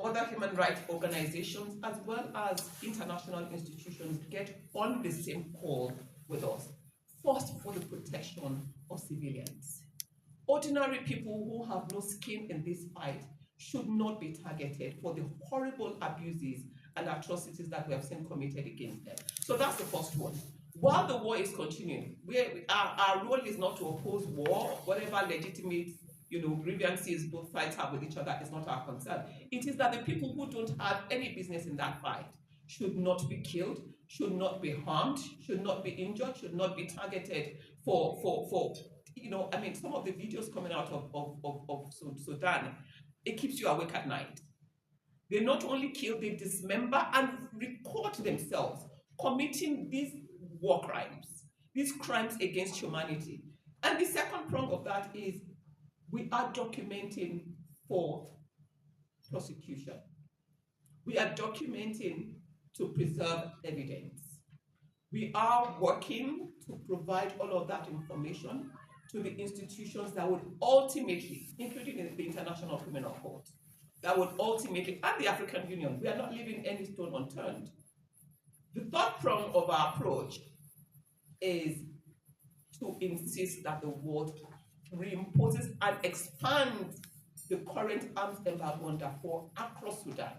other human rights organizations, as well as international institutions, get on the same call with us. First, for the protection of civilians. Ordinary people who have no skin in this fight should not be targeted for the horrible abuses and atrocities that we have seen committed against them. So that's the first one. While the war is continuing, our role is not to oppose war, whatever legitimate grievances both sides have with each other is not our concern. It is that the people who don't have any business in that fight should not be killed, should not be harmed, should not be injured, should not be targeted for some of the videos coming out of Sudan, it keeps you awake at night. They not only kill, they dismember and record themselves committing these war crimes, these crimes against humanity. And the second prong of that is we are documenting for prosecution. We are documenting to preserve evidence. We are working to provide all of that information to the institutions that would ultimately, including the International Criminal Court, that would ultimately, and the African Union, we are not leaving any stone unturned. The third prong of our approach is to insist that the world reimposes and expands the current arms embargo on Darfur across Sudan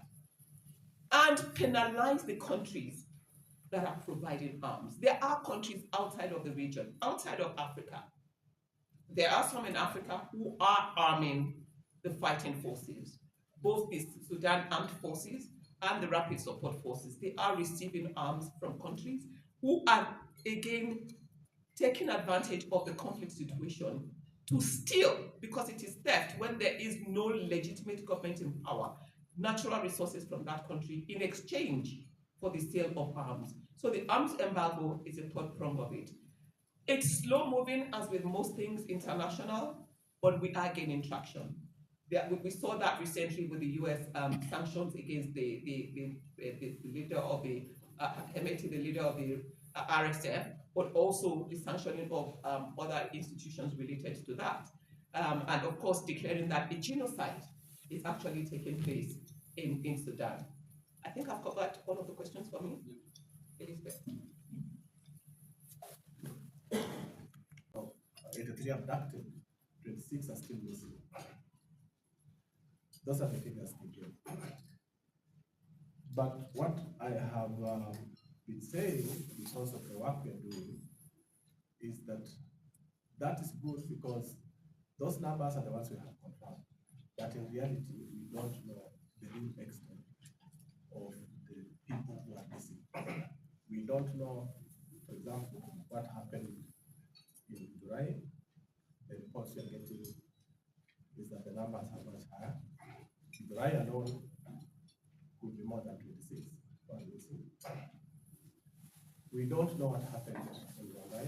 and penalize the countries that are providing arms. There are countries outside of the region, outside of Africa. There are some in Africa who are arming the fighting forces, both the Sudan Armed Forces and the Rapid Support Forces. They are receiving arms from countries who are, again, taking advantage of the conflict situation to steal, because it is theft when there is no legitimate government in power, natural resources from that country in exchange for the sale of arms. So the arms embargo is a third prong of it. It's slow moving, as with most things international, but we are gaining traction. We saw that recently with the US sanctions against the leader of the Hemeti, the leader of the RSF, but also the sanctioning of other institutions related to that. And of course, declaring that a genocide is actually taking place in Sudan. I think I've covered all of the questions for me. Elizabeth. 83 abducted, 26 are still missing. Those are the figures they give. But what I have been saying, because of the work we are doing, is that is good, because those numbers are the ones we have confirmed. But in reality, we don't know the real extent of the people who are missing. We don't know, for example, what happened in Durai. The reports we are getting is that the numbers are much higher. Durai alone could be more than 26. We don't know what happened in Durai.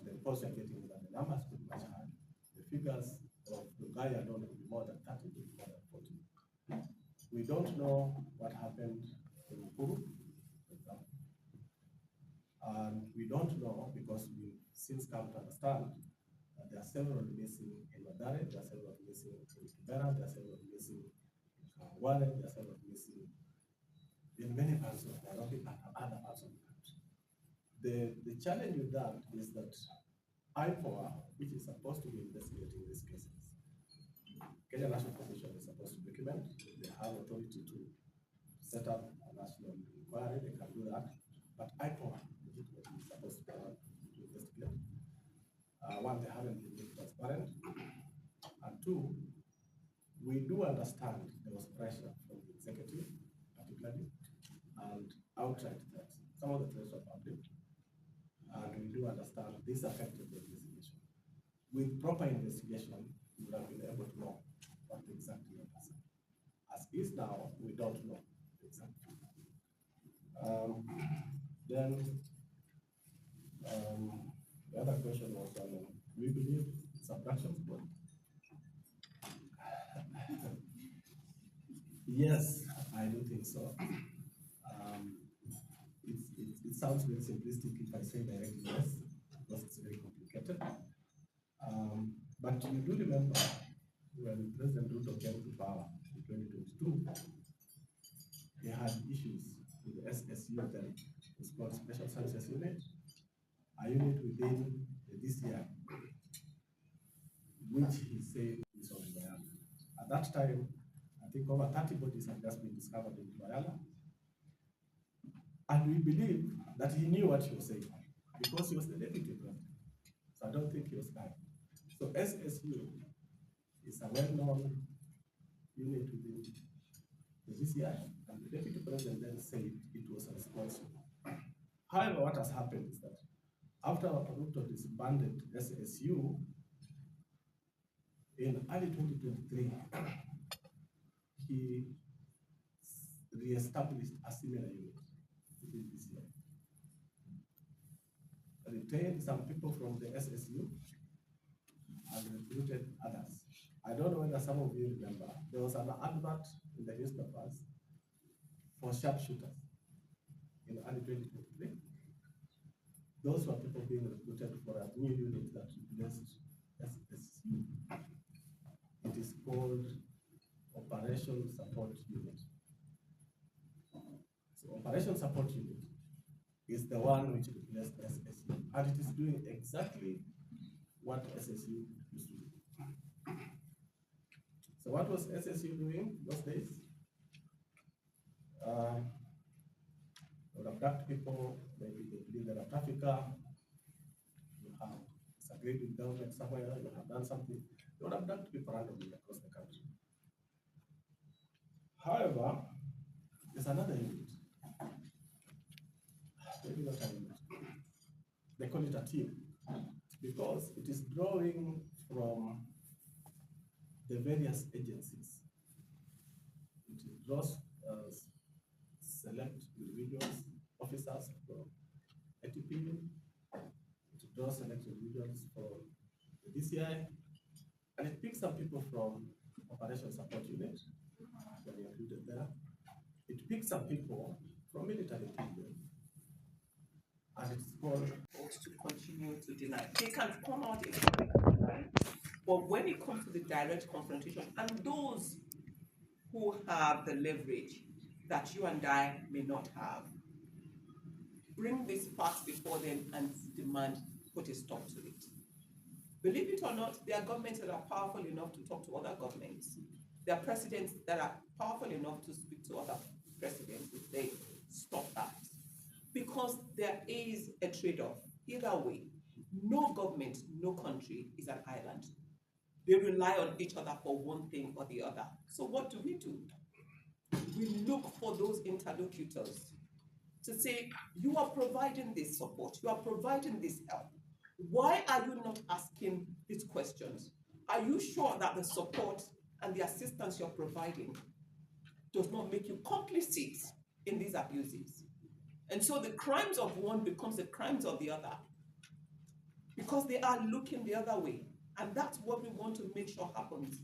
The reports we are getting is that the numbers could be much higher. The figures of Durai alone could be more than 30, could be more than 40. We don't know what happened in Ukuru, for example. And we don't know, because we since come to understand that there are several missing in Madare, there are several missing in Kibera, there are several missing in Kawale, there are several missing in many parts of Nairobi and other parts of the country. The challenge with that is that IPOA, which is supposed to be investigating these cases, Kenya National Commission is supposed to document. They have authority to set up a national inquiry, they can do that. But IPOA is supposed to investigate. One, they haven't been transparent. And two, we do understand there was pressure from the executive, particularly, and outright threats. Some of the threats were public. And we do understand this affected the investigation. With proper investigation, we would have been able to know what exactly happened. As is now, we don't know exactly. The other question was, do we believe it's abduction? Yes, I do think so. It sounds very simplistic if I say directly yes, because it's very complicated. But you do remember when President Ruto came to power, Two, he had issues with the SSU then. It's called Special Services Unit, a unit within the DCI, which he said is on Bayala. At that time, I think over 30 bodies had just been discovered in Bayala. And we believe that he knew what he was saying because he was the deputy president. So I don't think he was lying. So SSU is a well-known unit within the DCI, and the deputy president then said it was responsible. However, what has happened is that after Ruto disbanded SSU in early 2023, he re-established a similar unit within DCI. Retained some people from the SSU and recruited others. I don't know whether some of you remember, there was an advert in the newspapers for sharpshooters in early 2023. Those were people being recruited for a new unit that replaced SSU. It is called Operation Support Unit. So Operation Support Unit is the one which replaced SSU, and it is doing exactly what SSU used to do. So what was SSU doing those days? They would abduct people, maybe they believe they're a trafficker, you have disagreed with government somewhere, you have done something, they would abduct people randomly across the country. However, there's another unit. Maybe not a unit. They call it a team because it is drawing from the various agencies. It draws select individuals, officers from ATP, it draws select individuals from the DCI, and it picks up people from Operation Support Unit, that are included there. It picks up people from military intelligence, and it's called to continue to deny. They can come out in public, right? But when it comes to the direct confrontation, and those who have the leverage that you and I may not have, bring these facts before them and demand put a stop to it. Believe it or not, there are governments that are powerful enough to talk to other governments. There are presidents that are powerful enough to speak to other presidents if they stop that. Because there is a trade-off. Either way, no government, no country is an island. They rely on each other for one thing or the other. So what do? We look for those interlocutors to say, you are providing this support, you are providing this help. Why are you not asking these questions? Are you sure that the support and the assistance you're providing does not make you complicit in these abuses? And so the crimes of one becomes the crimes of the other because they are looking the other way. And that's what we want to make sure happens.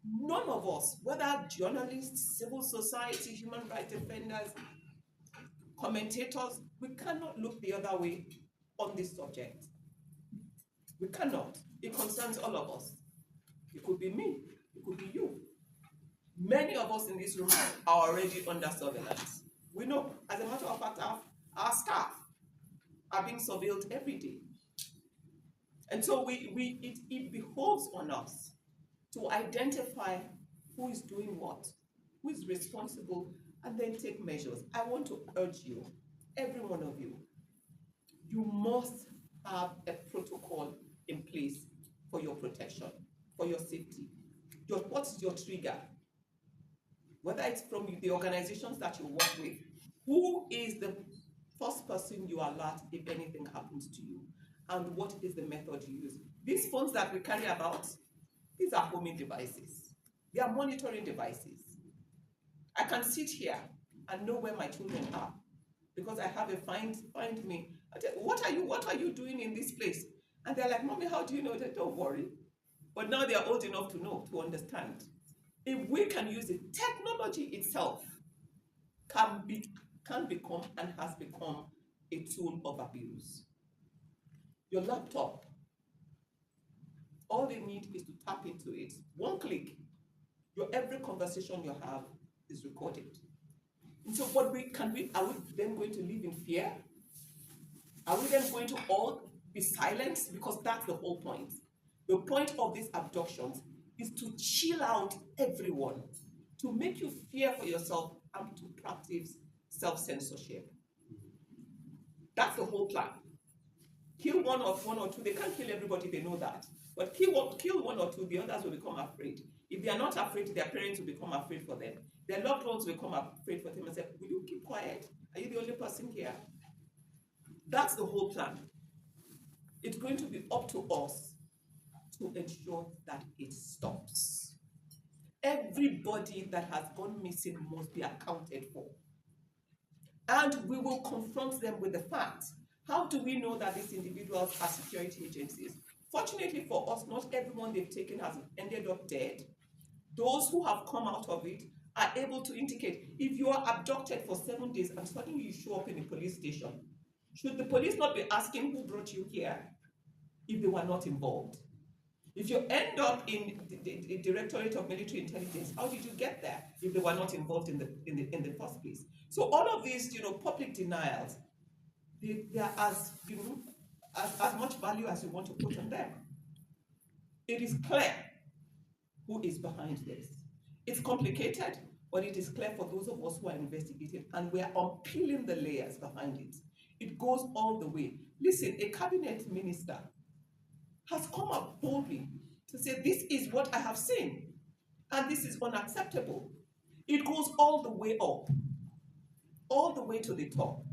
None of us, whether journalists, civil society, human rights defenders, commentators, we cannot look the other way on this subject. We cannot. It concerns all of us. It could be me, it could be you. Many of us in this room are already under surveillance. We know, as a matter of fact, our staff are being surveilled every day. And so it behoves on us to identify who is doing what, who is responsible, and then take measures. I want to urge you, every one of you, you must have a protocol in place for your protection, for your safety. What's your trigger? Whether it's from the organizations that you work with, who is the first person you alert if anything happens to you? And what is the method you use? These phones that we carry about, these are homing devices. They are monitoring devices. I can sit here and know where my children are because I have a find me. I tell, what are you doing in this place? And they're like, Mommy, how do you know that? Don't worry. But now they're old enough to know, to understand. If we can use it, technology itself can become and has become a tool of abuse. Your laptop, all they need is to tap into it. One click, Your every conversation you have is recorded. And so are we then going to live in fear? Are we then going to all be silenced? Because that's the whole point. The point of these abductions is to chill out everyone, to make you fear for yourself and to practice self-censorship. That's the whole plan. Kill one or two. They can't kill everybody, they know that. But kill one or two, the others will become afraid. If they are not afraid, their parents will become afraid for them. Their loved ones will become afraid for them and say, will you keep quiet? Are you the only person here? That's the whole plan. It's going to be up to us to ensure that it stops. Everybody that has gone missing must be accounted for. And we will confront them with the facts. How do we know that these individuals are security agencies? Fortunately for us, not everyone they've taken has ended up dead. Those who have come out of it are able to indicate if you are abducted for 7 days and suddenly you show up in a police station, should the police not be asking who brought you here if they were not involved? If you end up in the Directorate of Military Intelligence, how did you get there if they were not involved in the first place? So all of these, public denials, they are as much value as you want to put on them. It is clear who is behind this. It's complicated, but it is clear for those of us who are investigating, and we are unpeeling the layers behind it. It goes all the way. Listen, a cabinet minister has come up boldly to say, this is what I have seen, and this is unacceptable. It goes all the way up, all the way to the top,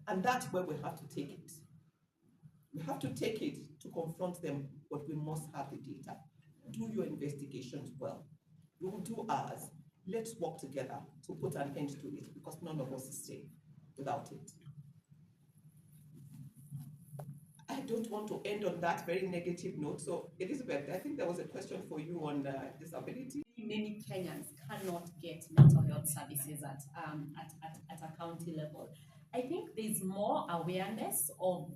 and that's where we have to take it. We have to take it to confront them, but we must have the data. Do your investigations well. We will do ours. Let's work together to put an end to it, because none of us is safe without it. I don't want to end on that very negative note. So, Elizabeth, I think there was a question for you on disability. Many Kenyans cannot get mental health services at a county level. I think there's more awareness of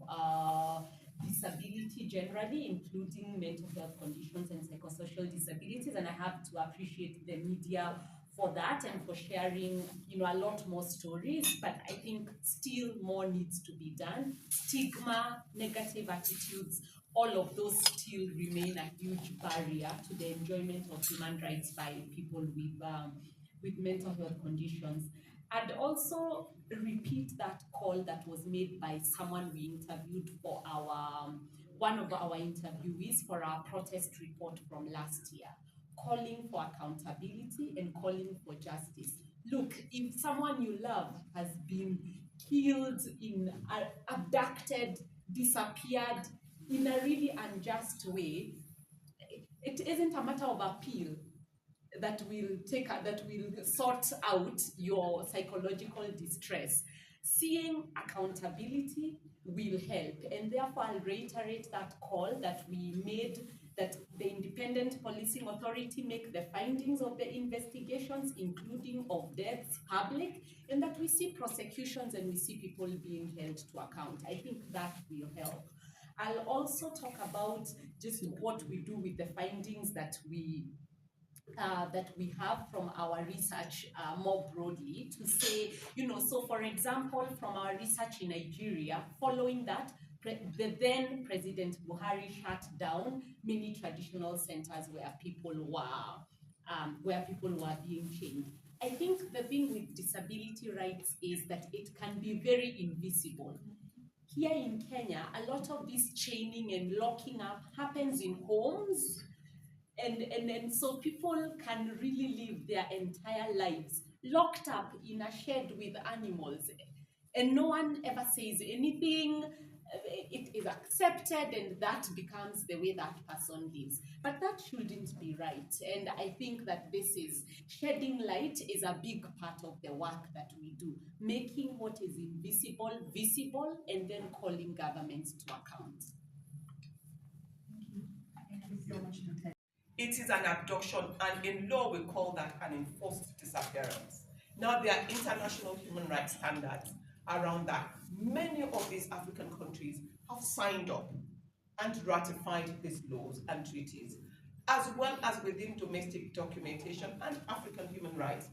disability generally, including mental health conditions and psychosocial disabilities, and I have to appreciate the media for that and for sharing, a lot more stories. But I think still more needs to be done. Stigma, negative attitudes, all of those still remain a huge barrier to the enjoyment of human rights by people with mental health conditions. I'd also repeat that call that was made by someone we interviewed for one of our interviewees for our protest report from last year, calling for accountability and calling for justice. Look, if someone you love has been killed, abducted, disappeared in a really unjust way, it isn't a matter of appeal that will sort out your psychological distress. Seeing accountability will help, and therefore I'll reiterate that call that we made, that the Independent Policing Authority make the findings of the investigations, including of deaths, public, and that we see prosecutions and we see people being held to account. I think that will help. I'll also talk about just what we do with the findings that we have from our research more broadly, to say, so for example, from our research in Nigeria, following that, the then President Buhari shut down many traditional centers where people were being chained. I think the thing with disability rights is that it can be very invisible. Here in Kenya, a lot of this chaining and locking up happens in homes, and so people can really live their entire lives locked up in a shed with animals, and no one ever says anything. It is accepted, and that becomes the way that person lives. But that shouldn't be right. And I think that shedding light is a big part of the work that we do, making what is invisible visible, and then calling governments to account. Thank you so much, Dr. It is an abduction, and in law we call that an enforced disappearance. Now, there are international human rights standards around that. Many of these African countries have signed up and ratified these laws and treaties. as well as within domestic documentation and African human rights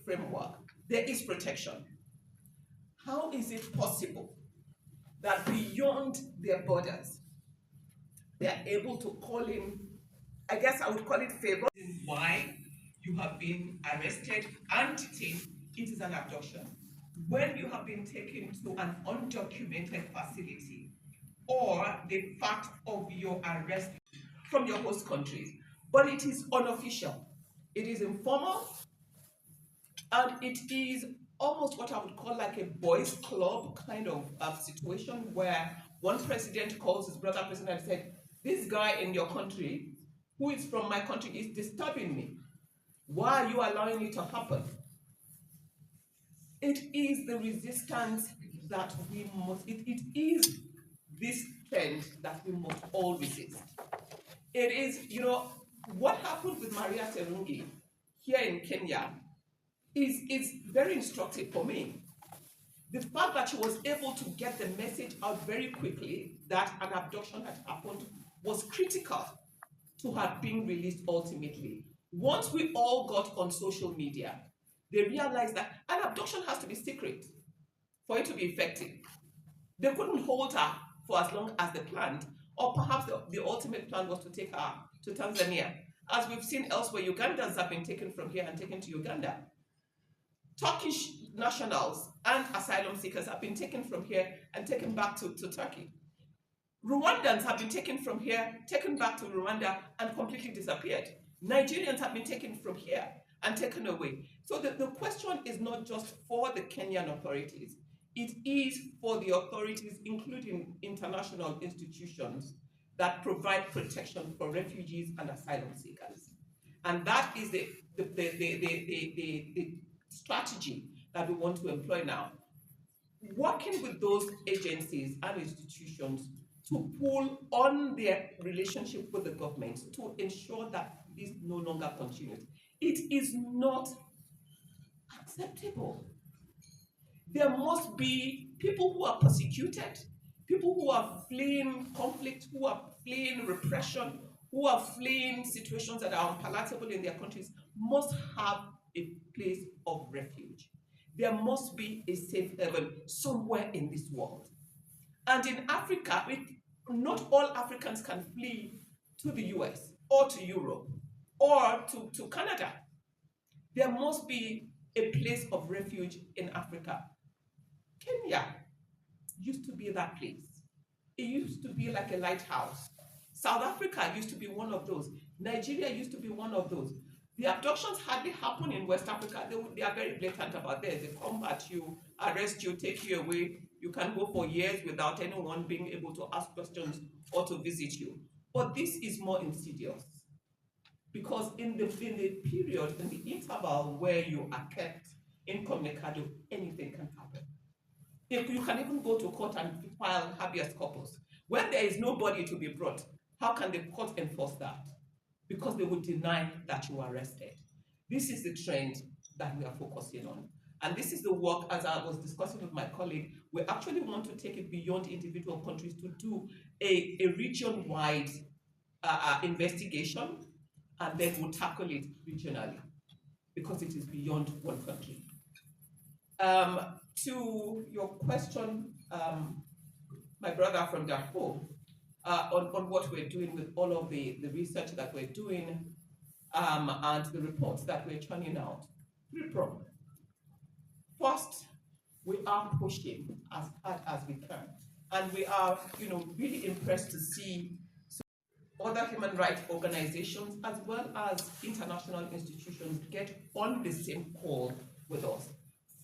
framework, there is protection. How is it possible that beyond their borders, they are able to call in, I guess I would call it favor? Why you have been arrested and detained, it is an abduction. When you have been taken to an undocumented facility, or the fact of your arrest from your host countries, but it is unofficial, it is informal, and it is almost what I would call like a boys' club kind of situation where one president calls his brother president and said, "This guy in your country, who is from my country, is disturbing me. Why are you allowing it to happen?" It is the resistance that we must, it is this trend that we must all resist. It is, what happened with Maria Serungi here in Kenya is very instructive for me. The fact that she was able to get the message out very quickly that an abduction had happened was critical to her being released ultimately. Once we all got on social media, they realized that an abduction has to be secret for it to be effective. They couldn't hold her for as long as they planned, or perhaps the ultimate plan was to take her to Tanzania. As we've seen elsewhere, Ugandans have been taken from here and taken to Uganda. Turkish nationals and asylum seekers have been taken from here and taken back to Turkey. Rwandans have been taken from here, taken back to Rwanda, and completely disappeared. Nigerians have been taken from here and taken away. So the question is not just for the Kenyan authorities, it is for the authorities, including international institutions that provide protection for refugees and asylum seekers. And that is the strategy that we want to employ now. Working with those agencies and institutions to pull on their relationship with the government to ensure that this no longer continues. It is not acceptable. There must be people who are persecuted, people who are fleeing conflict, who are fleeing repression, who are fleeing situations that are unpalatable in their countries, must have a place of refuge. There must be a safe haven somewhere in this world. And in Africa, not all Africans can flee to the US or to Europe or to Canada. There must be a place of refuge in Africa. Kenya used to be that place. It used to be like a lighthouse. South Africa used to be one of those. Nigeria used to be one of those. The abductions hardly happen in West Africa. They are very blatant about this. They come at you, arrest you, take you away. You can go for years without anyone being able to ask questions or to visit you. But this is more insidious. Because in the period, in the interval where you are kept incommunicado, anything can happen. If you can even go to court and file habeas corpus. When there is nobody to be brought, how can the court enforce that? Because they would deny that you were arrested. This is the trend that we are focusing on. And this is the work, as I was discussing with my colleague, we actually want to take it beyond individual countries to do a region-wide investigation, and then we'll tackle it regionally, because it is beyond one country. To your question, my brother from Darfur, on what we're doing with all of the research that we're doing and the reports that we're churning out, three-pronged. First, we are pushing as hard as we can, and we are, really impressed to see other human rights organizations as well as international institutions get on the same call with us.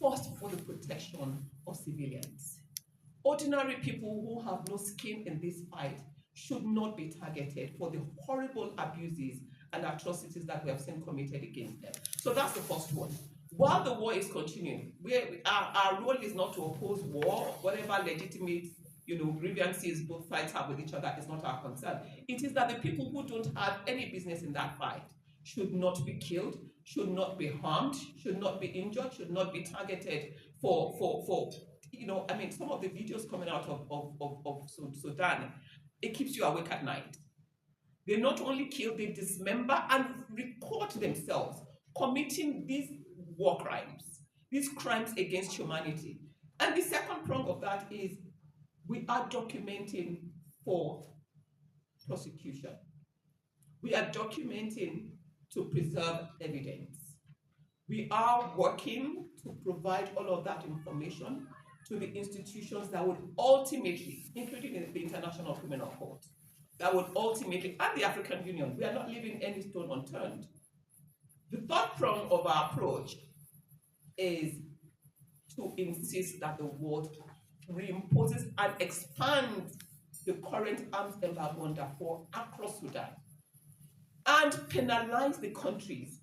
First, for the protection of civilians. Ordinary people who have no skin in this fight should not be targeted for the horrible abuses and atrocities that we have seen committed against them. So that's the first one. While the war is continuing, our role is not to oppose war, whatever legitimate grievances both sides have with each other is not our concern. It is that the people who don't have any business in that fight should not be killed, should not be harmed, should not be injured, should not be targeted for some of the videos coming out of Sudan, it keeps you awake at night. They not only kill, they dismember and record themselves committing these war crimes, these crimes against humanity. And the second prong of that is we are documenting for prosecution. We are documenting to preserve evidence. We are working to provide all of that information to the institutions that would ultimately, including the International Criminal Court, that would ultimately, and the African Union, we are not leaving any stone unturned. The third prong of our approach is to insist that the world reimposes and expands the current arms embargo on Darfur across Sudan and penalize the countries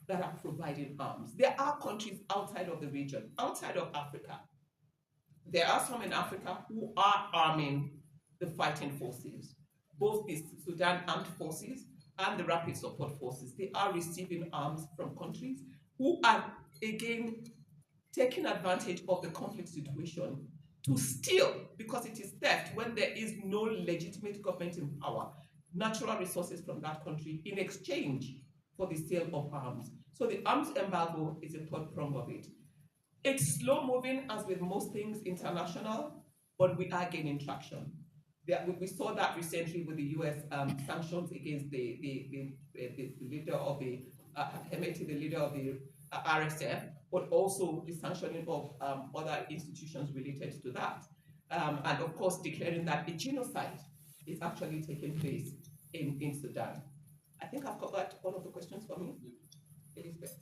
that are providing arms. There are countries outside of the region, outside of Africa. There are some in Africa who are arming the fighting forces, both the Sudan Armed Forces and the Rapid Support Forces. They are receiving arms from countries who are, again, taking advantage of the conflict situation to steal, because it is theft when there is no legitimate government in power, natural resources from that country in exchange for the sale of arms. So the arms embargo is a third prong of it. It's slow moving, as with most things international, but we are gaining traction. We saw that recently with the US sanctions against the leader of the Hemeti, the leader of the RSF, but also the sanctioning of other institutions related to that. And of course, declaring that a genocide is actually taking place in Sudan. I think I've covered all of the questions for me. Elizabeth.